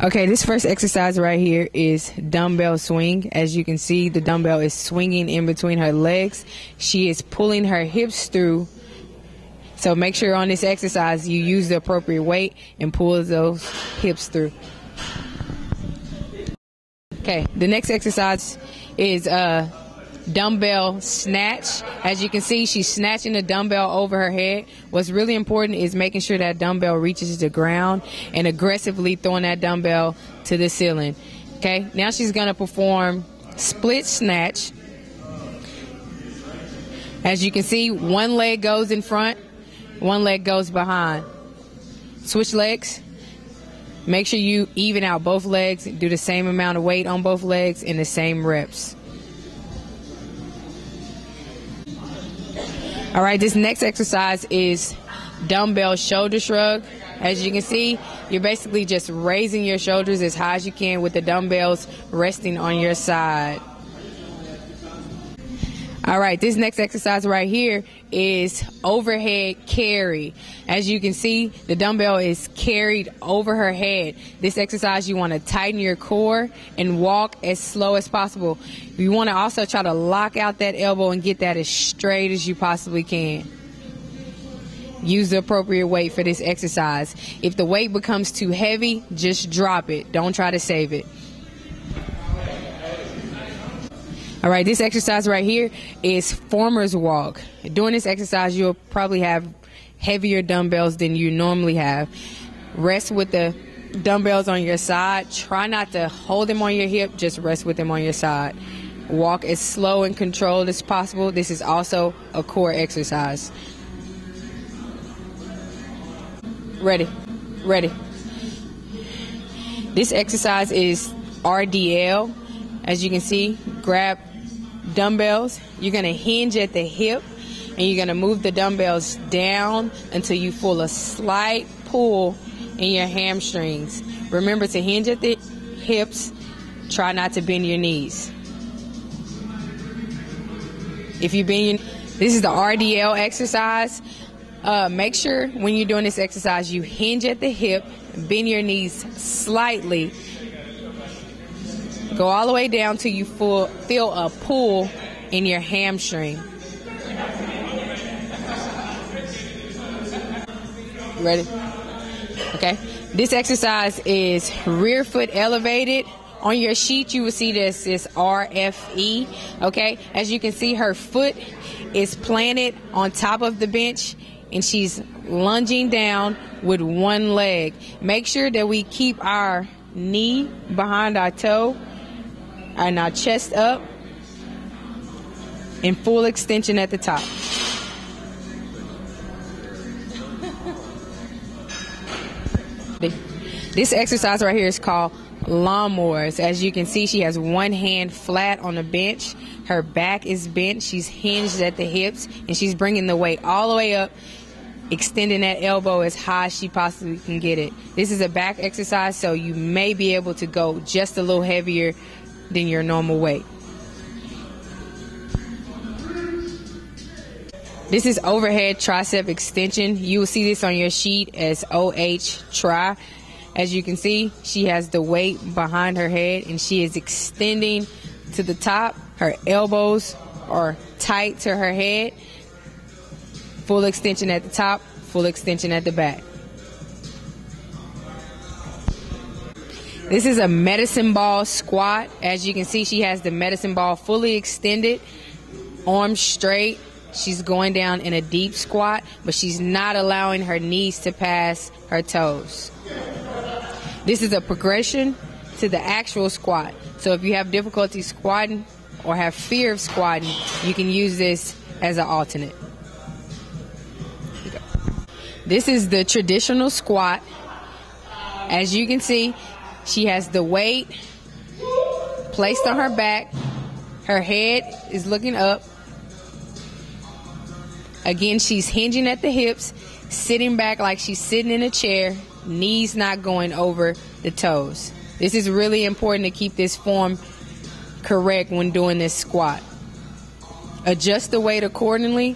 Okay, this first exercise right here is dumbbell swing. As you can see, the dumbbell is swinging in between her legs. She is pulling her hips through. So make sure on this exercise you use the appropriate weight and pull those hips through. Okay, the next exercise is dumbbell snatch. As you can see, she's snatching the dumbbell over her head. What's really important is making sure that dumbbell reaches the ground and aggressively throwing that dumbbell to the ceiling. Okay, now she's going to perform split snatch. As you can see, one leg goes in front, one leg goes behind. Switch legs. Make sure you even out both legs. Do the same amount of weight on both legs in the same reps. All right, this next exercise is dumbbell shoulder shrug. As you can see, you're basically just raising your shoulders as high as you can with the dumbbells resting on your side. All right, this next exercise right here is overhead carry. As you can see, the dumbbell is carried over her head. This exercise, you want to tighten your core and walk as slow as possible. You want to also try to lock out that elbow and get that as straight as you possibly can. Use the appropriate weight for this exercise. If the weight becomes too heavy, just drop it. Don't try to save it. All right, this exercise right here is farmer's walk. During this exercise, you'll probably have heavier dumbbells than you normally have. Rest with the dumbbells on your side. Try not to hold them on your hip, just rest with them on your side. Walk as slow and controlled as possible. This is also a core exercise. Ready. This exercise is RDL. As you can see, grab dumbbells. You're going to hinge at the hip, and you're going to move the dumbbells down until you feel a slight pull in your hamstrings. Remember to hinge at the hips. Try not to bend your knees. If you bend your, this is the RDL exercise. Make sure when you're doing this exercise, you hinge at the hip, bend your knees slightly. Go all the way down till you feel a pull in your hamstring. Ready? Okay. This exercise is rear foot elevated. On your sheet, you will see this RFE. Okay. As you can see, her foot is planted on top of the bench, and she's lunging down with one leg. Make sure that we keep our knee behind our toe and our chest up in full extension at the top. This exercise right here is called lawnmowers. As you can see, she has one hand flat on the bench. Her back is bent. She's hinged at the hips, and she's bringing the weight all the way up, extending that elbow as high as she possibly can get it. This is a back exercise, so you may be able to go just a little heavier than your normal weight. This is overhead tricep extension. You will see this on your sheet as OH tri. As you can see, she has the weight behind her head, and she is extending to the top. Her elbows are tight to her head. Full extension at the top, full extension at the back. This is a medicine ball squat. As you can see, she has the medicine ball fully extended, arms straight. She's going down in a deep squat, but she's not allowing her knees to pass her toes. This is a progression to the actual squat. So if you have difficulty squatting or have fear of squatting, you can use this as an alternate. This is the traditional squat. As you can see, she has the weight placed on her back. Her head is looking up. Again, she's hinging at the hips, sitting back like she's sitting in a chair, knees not going over the toes. This is really important to keep this form correct when doing this squat. Adjust the weight accordingly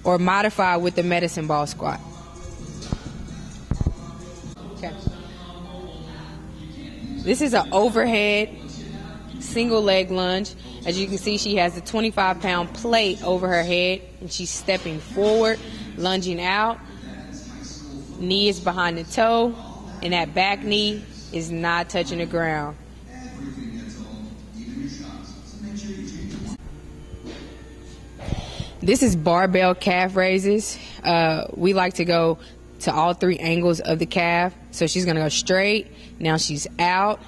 or modify with the medicine ball squat. Okay. This is an overhead single leg lunge. As you can see, she has a 25-pound plate over her head, and she's stepping forward, lunging out. Knee is behind the toe, and that back knee is not touching the ground. This is barbell calf raises. We like to go to all three angles of the calf. So she's going to go straight. Now she's out,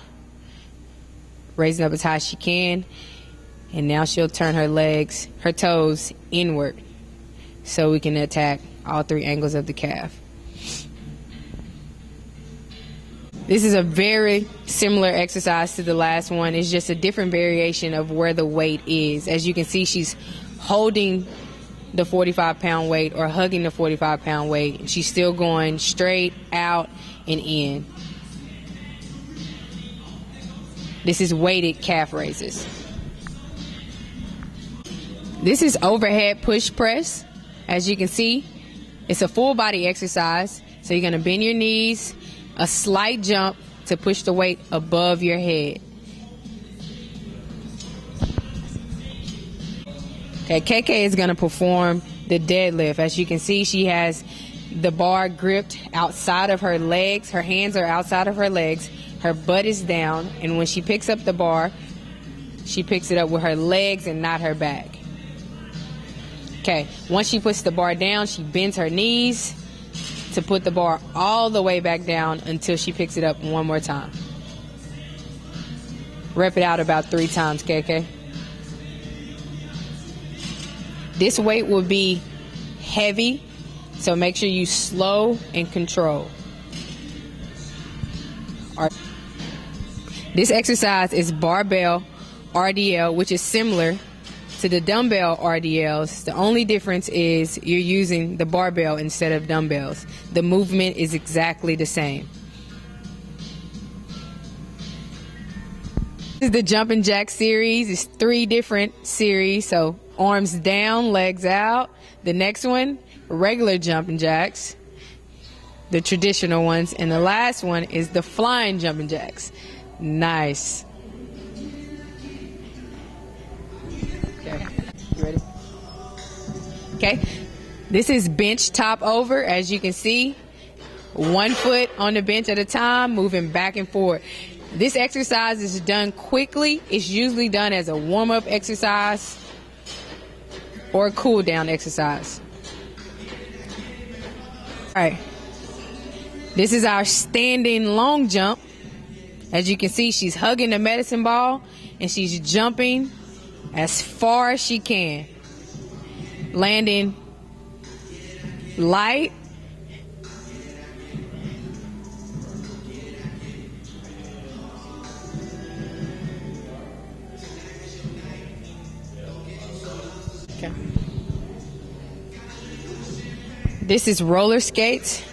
raising up as high as she can. And now she'll turn her toes inward, so we can attack all three angles of the calf. This is a very similar exercise to the last one. It's just a different variation of where the weight is. As you can see, she's holding the 45-pound weight or hugging the 45-pound weight. She's still going straight, out, and in. This is weighted calf raises. This is overhead push press. As you can see, it's a full body exercise. So you're going to bend your knees, a slight jump to push the weight above your head. Okay, KK is going to perform the deadlift. As you can see, she has the bar gripped outside of her legs. Her hands are outside of her legs. Her butt is down. And when she picks up the bar, she picks it up with her legs and not her back. Okay, once she puts the bar down, she bends her knees to put the bar all the way back down until she picks it up one more time. Rep it out about 3 times, KK. This weight will be heavy, so make sure you slow and control. This exercise is barbell RDL, which is similar to the dumbbell RDLs. The only difference is you're using the barbell instead of dumbbells. The movement is exactly the same. This is the jumping jack series. It's 3 different series. So arms down, legs out. The next one, regular jumping jacks, the traditional ones. And the last one is the flying jumping jacks. Nice. Okay, you ready? Okay, this is bench top over. As you can see, 1 foot on the bench at a time, moving back and forth. This exercise is done quickly. It's usually done as a warm-up exercise or a cool-down exercise. All right, this is our standing long jump. As you can see, she's hugging the medicine ball and she's jumping as far as she can, landing light. Okay. This is roller skates.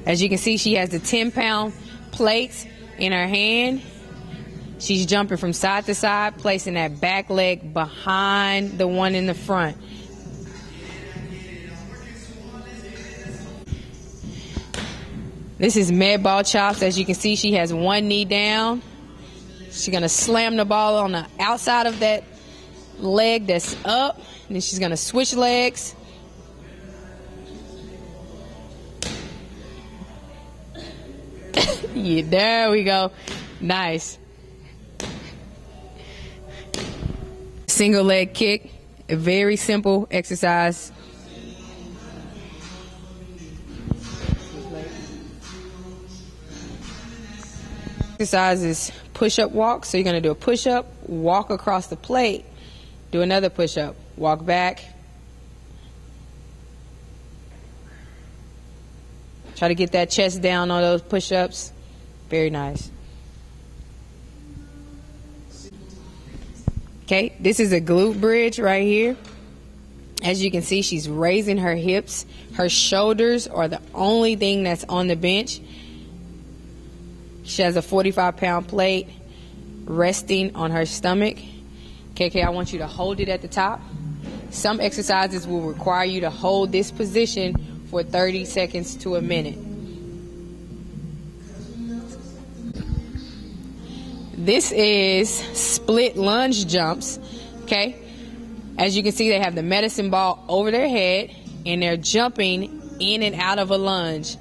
As you can see, she has the 10-pound plates in her hand. She's jumping from side to side, placing that back leg behind the one in the front. This is med ball chops. As you can see, she has 1 knee down. She's going to slam the ball on the outside of that leg that's up. And then she's going to switch legs. Yeah, there we go. Nice. Single leg kick, a very simple exercise. Exercise is push-up walk. So you're going to do a push-up, walk across the plate, do another push-up, walk back. Try to get that chest down on those push-ups. Very nice. Okay, this is a glute bridge right here. As you can see, she's raising her hips. Her shoulders are the only thing that's on the bench. She has a 45-pound plate resting on her stomach. KK, I want you to hold it at the top. Some exercises will require you to hold this position for 30 seconds to a minute. This is split lunge jumps, okay? As you can see, they have the medicine ball over their head, and they're jumping in and out of a lunge.